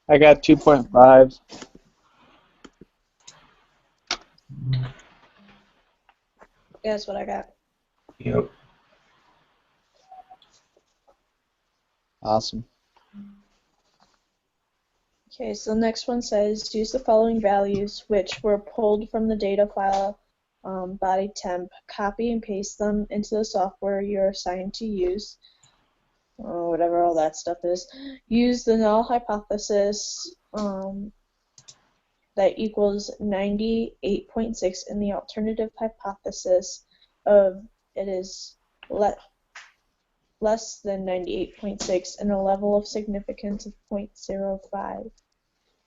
I got 2.5. Yeah, that's what I got. Yep. Awesome. Okay, so the next one says use the following values, which were pulled from the data file body temp. Copy and paste them into the software you're assigned to use, or whatever all that stuff is. Use the null hypothesis that equals 98.6 and the alternative hypothesis of it is less than 98.6 and a level of significance of 0.05.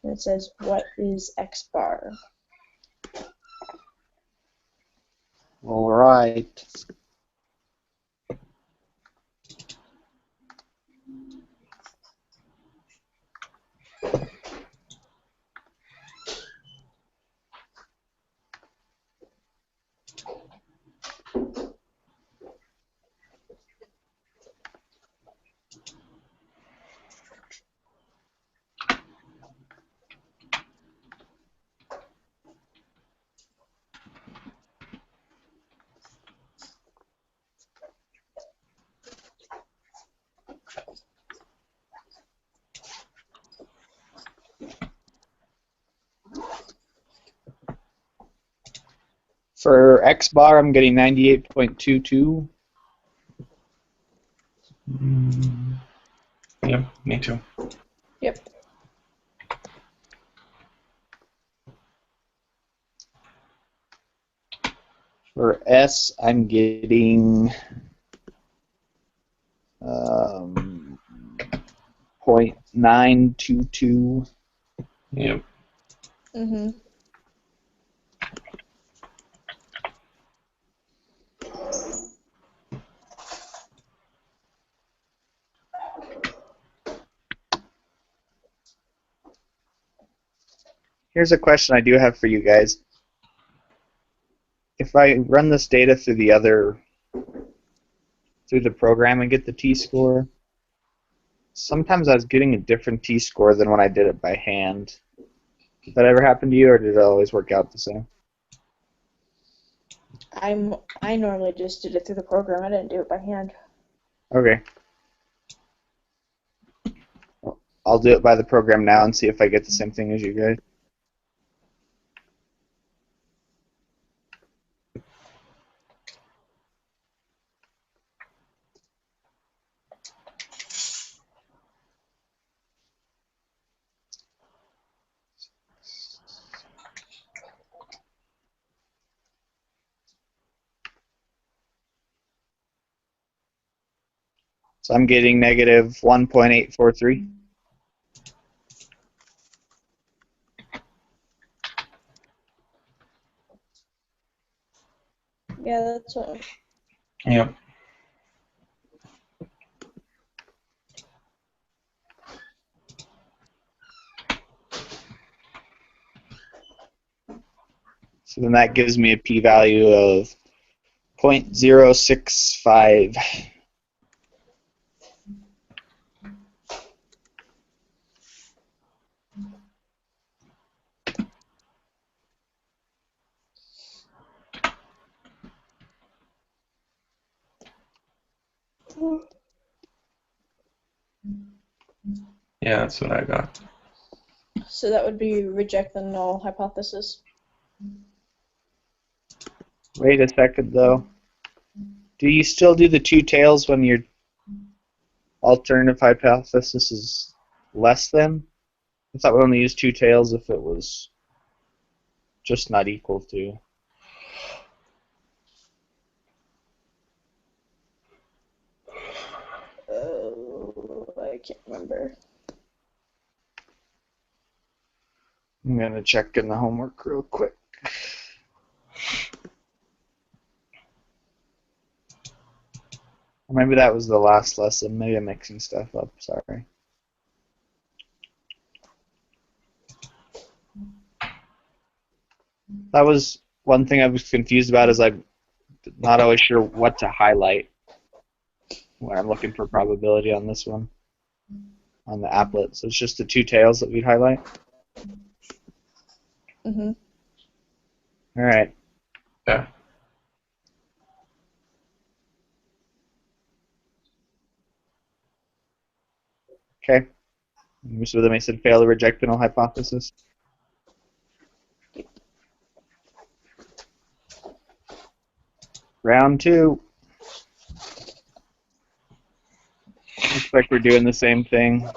And it says, what is X bar? All right. For X bar, I'm getting 98.22. Yep, me too. Yep. For S, I'm getting 0.922. Yep. Mm-hmm. Here's a question I do have for you guys. If I run this data through the program and get the t-score, sometimes I was getting a different t-score than when I did it by hand. Did that ever happen to you, or did it always work out the same? I normally just did it through the program. I didn't do it by hand. Okay. Well, I'll do it by the program now and see if I get the same thing as you guys. So I'm getting negative 1.843. Yeah, that's what. Yep. So then that gives me a p-value of 0.065. Yeah, that's what I got. So that would be reject the null hypothesis. Wait a second, though. Do you still do the two tails when your alternative hypothesis is less than? I thought we only used two tails if it was just not equal to. can't remember. I'm gonna check in the homework real quick. Maybe that was the last lesson. Maybe I'm mixing stuff up. Sorry. That was one thing I was confused about, is I'm not always sure what to highlight when I'm looking for probability on this one, on the applet. So it's just the two tails that we'd highlight. Mm-hmm. All right. Yeah. Okay. So then I said fail to reject the null hypothesis. Round 2. Looks like we're doing the same thing.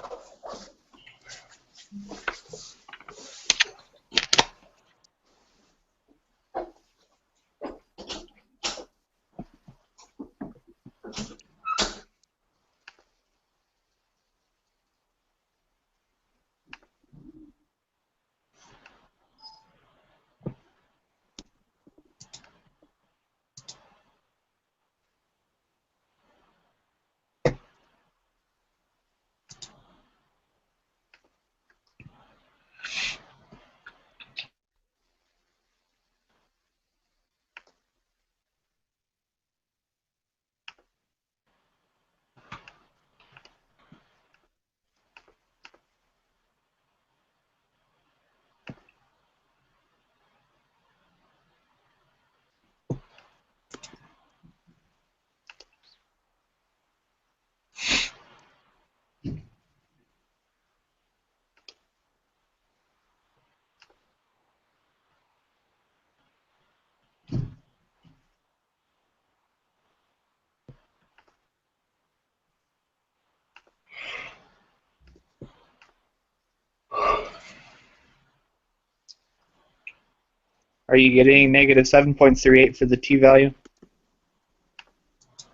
Are you getting negative 7.38 for the t-value?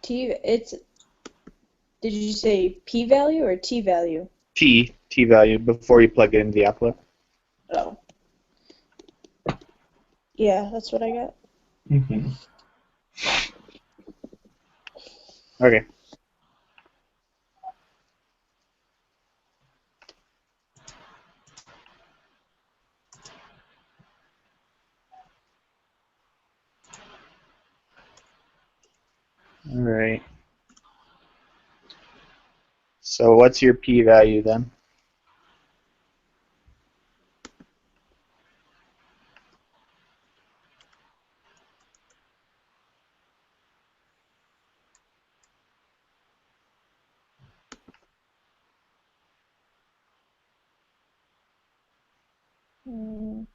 Did you say p-value or t-value? T-value, before you plug it into the applet. Oh. Yeah, that's what I got. Mm-hmm. Okay. All right. So what's your p-value then? Mm,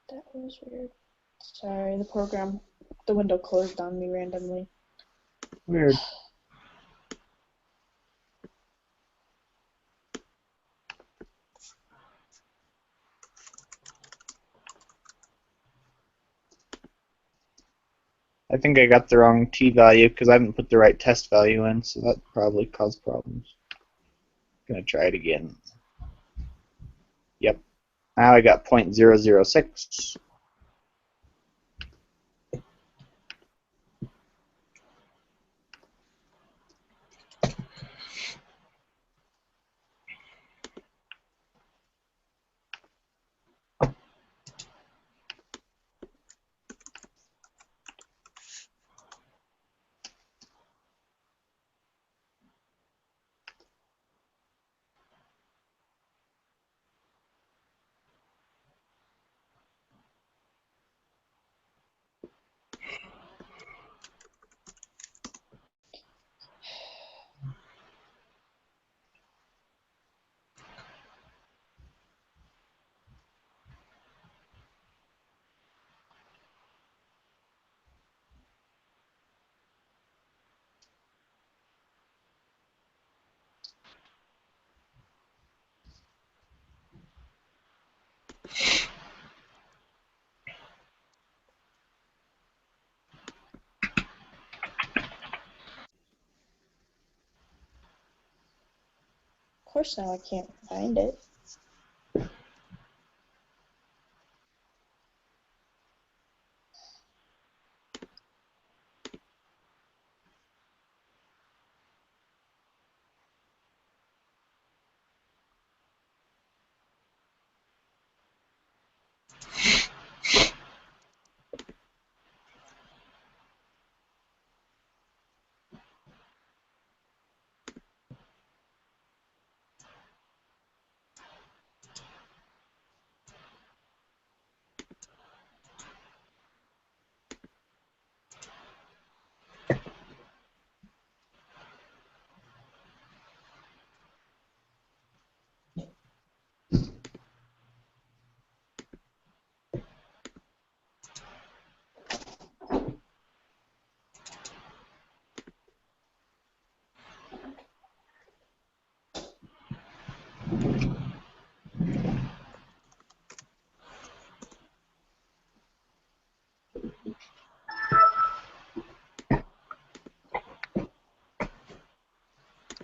that was weird. Sorry, the window closed on me randomly. Weird. I think I got the wrong t-value because I haven't put the right test value in, so that probably caused problems. Gonna try it again. Yep. Now I got 0.006. course now I can't find it.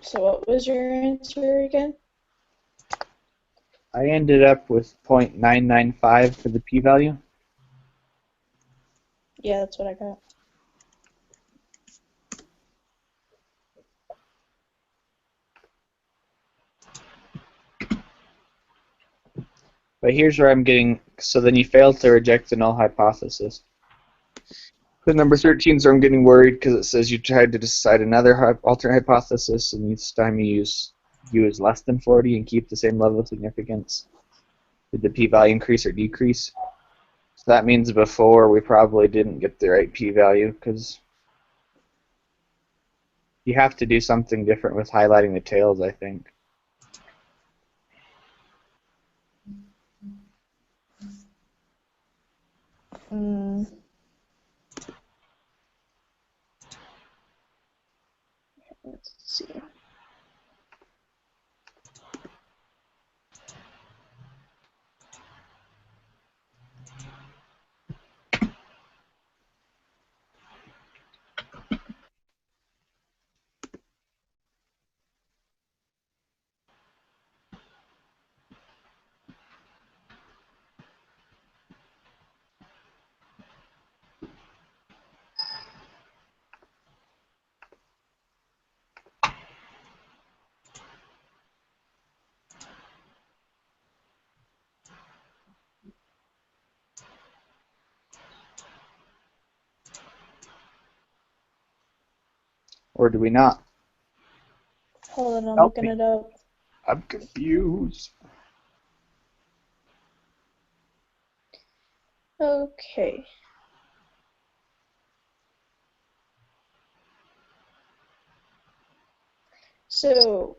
So what was your answer again? I ended up with 0.995 for the p-value. Yeah, that's what I got. But here's where I'm getting, so then you failed to reject the null hypothesis. The number 13 is where I'm getting worried because it says you tried to decide another alternate hypothesis, and each time you use u is less than 40 and keep the same level of significance. Did the p-value increase or decrease? So that means before we probably didn't get the right p-value because you have to do something different with highlighting the tails, I think. Let's see. Or do we not? Hold on, I'm Help looking me. it up. I'm confused. Okay. So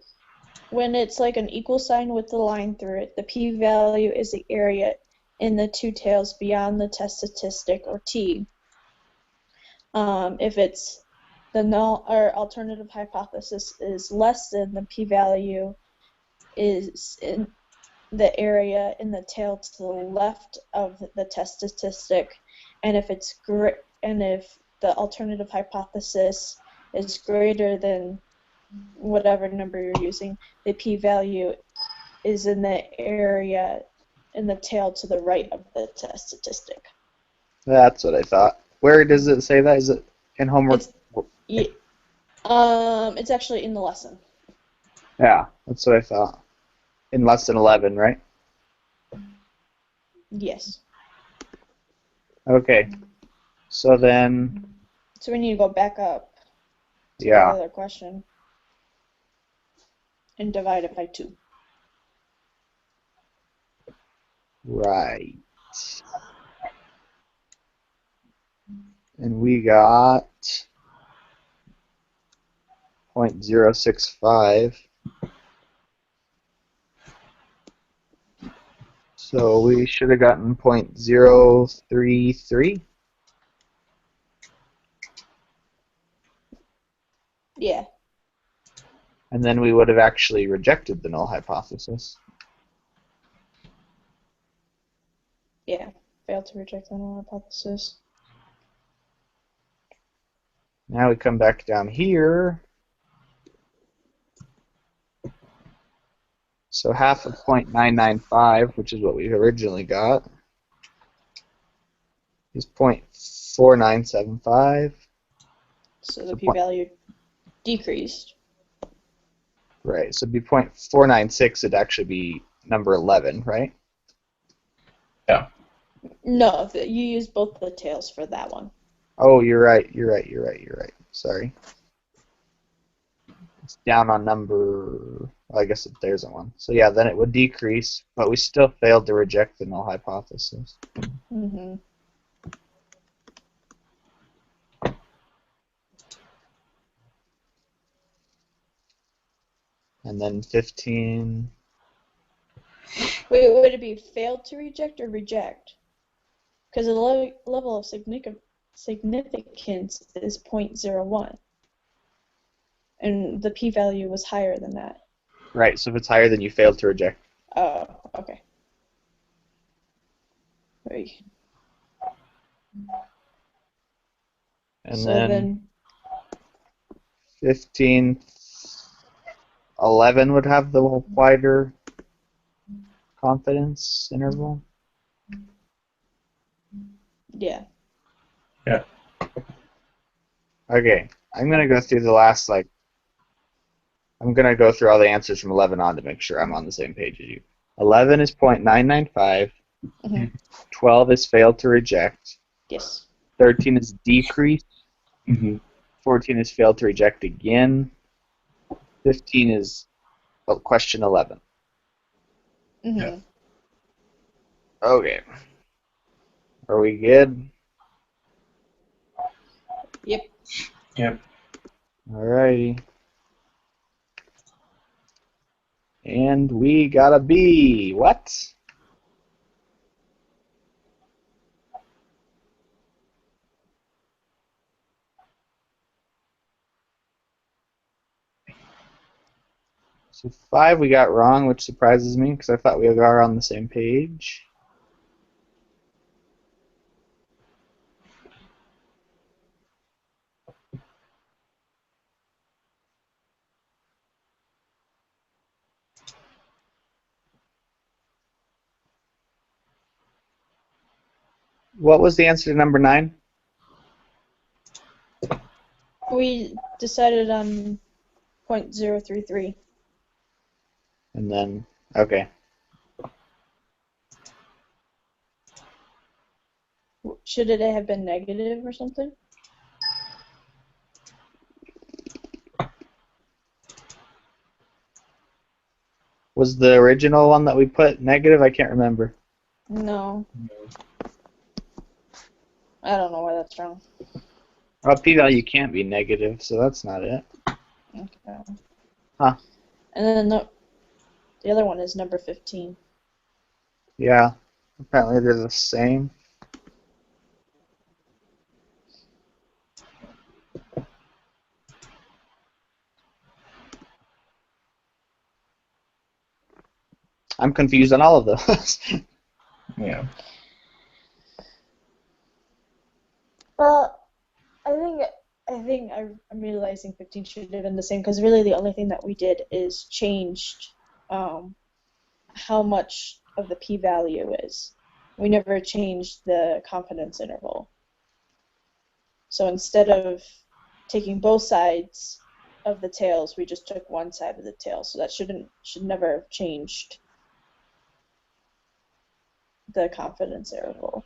when it's like an equal sign with the line through it, the p-value is the area in the two tails beyond the test statistic, or t. If it's the null or alternative hypothesis is less than, the p-value is in the area in the tail to the left of the test statistic, and if the alternative hypothesis is greater than whatever number you're using, the p-value is in the area in the tail to the right of the test statistic. That's what I thought. Where does it say that? Is it in homework? It's actually in the lesson. Yeah, that's what I thought. In lesson 11, right? Yes. Okay. So then, So we need to go back up to the yeah, other question and divide it by 2. right. And we got 0.065. So we should have gotten 0.033. Yeah. And then we would have actually rejected the null hypothesis. Yeah. Failed to reject the null hypothesis. Now we come back down here. So half of 0.995, which is what we originally got, is 0.4975. So the So p-value decreased. Right, so it'd be 0.496 would actually be number 11, right? No, you used both the tails for that one. Oh, you're right. Sorry. It's down on number. Well, I guess there isn't one. So yeah, then it would decrease, but we still failed to reject the null hypothesis. Mm-hmm. And then 15. Wait, would it be failed to reject or reject? Because the level of significance is 0.01. And the p-value was higher than that. Right, so if it's higher than you failed to reject. Oh, okay. Wait. And So then 15. 11 would have the wider confidence interval. yeah. Okay, I'm going to go through the last, I'm going to go through all the answers from 11 on to make sure I'm on the same page as you. 11 is 0.995. Mhm. 12 is failed to reject. Yes. 13 is decrease. Mm-hmm. 14 is failed to reject again. 15 is question 11. Mm-hmm. Yeah. Okay. Are we good? Yep. Yep. Alrighty. And we got a B. What? So 5 we got wrong, which surprises me because I thought we were on the same page. What was the answer to number 9? We decided on 0.033. And then, okay. Should it have been negative or something? Was the original one that we put negative? I can't remember. No. I don't know why that's wrong. Well, p-value can't be negative, so that's not it. Okay. Huh. And then the other one is number 15. Yeah. Apparently they're the same. I'm confused on all of those. Yeah. Well, I'm realizing 15 should have been the same because really the only thing that we did is changed how much of the p-value is. We never changed the confidence interval. So instead of taking both sides of the tails, we just took one side of the tail. So that should never have changed the confidence interval.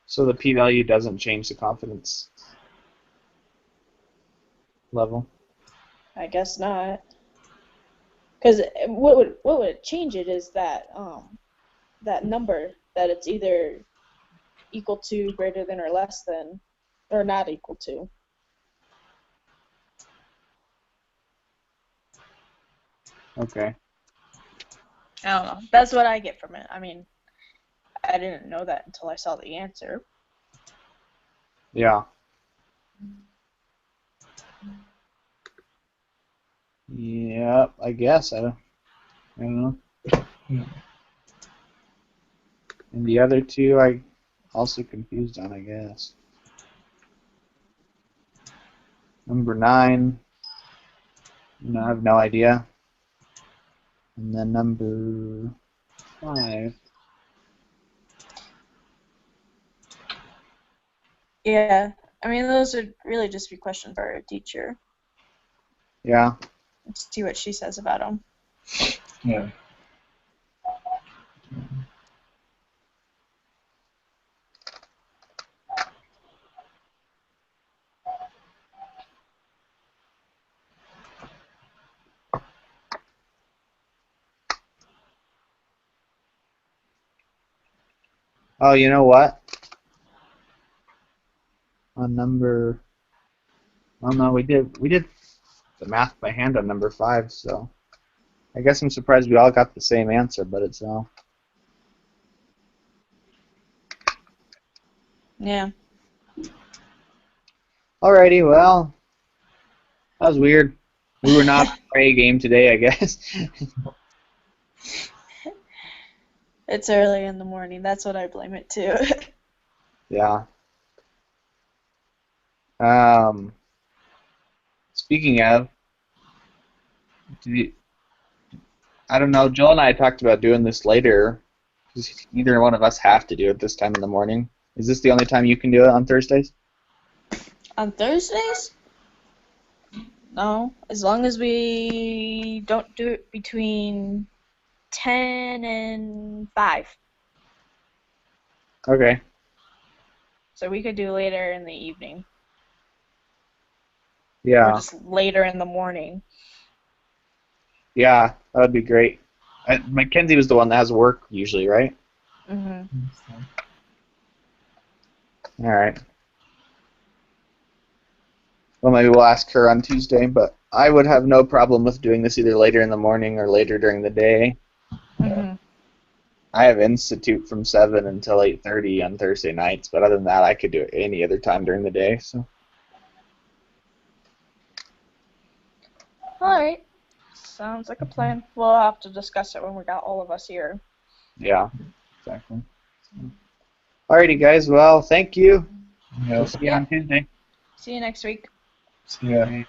So the p-value doesn't change the confidence level. I guess not. Because what would change it is that that number that it's either equal to, greater than, or less than, or not equal to. Okay. I don't know. That's what I get from it. I mean, I didn't know that until I saw the answer. Yeah. Yep, I guess. I don't know. Yeah. And the other two I also confused on, I guess. Number 9, I have no idea. And then number 5. Yeah, I mean, those would really just be questions for our teacher. Yeah. Let's see what she says about them. Yeah. Oh, you know what? On number, oh no, we did the math by hand on number 5. So I guess I'm surprised we all got the same answer, but it's all. Yeah. Alrighty, well, that was weird. We were not a game today, I guess. It's early in the morning. That's what I blame it to. Yeah. Speaking of, I don't know. Joel and I talked about doing this later. 'Cause neither one of us have to do it this time in the morning. Is this the only time you can do it on Thursdays? On Thursdays? No, as long as we don't do it between 10 and 5. Okay. So we could do later in the evening. Or Yeah. just later in the morning. Yeah, that would be great. Mackenzie was the one that has work usually, right? Hmm. All right. Well, maybe we'll ask her on Tuesday, but I would have no problem with doing this either later in the morning or later during the day. Hmm. I have institute from 7 until 8:30 on Thursday nights, but other than that, I could do it any other time during the day. So. Alright. Sounds like a plan. We'll have to discuss it when we got all of us here. Yeah, exactly. Alrighty, guys. Well, thank you. Yeah. We'll see you on Tuesday. See you next week. See ya.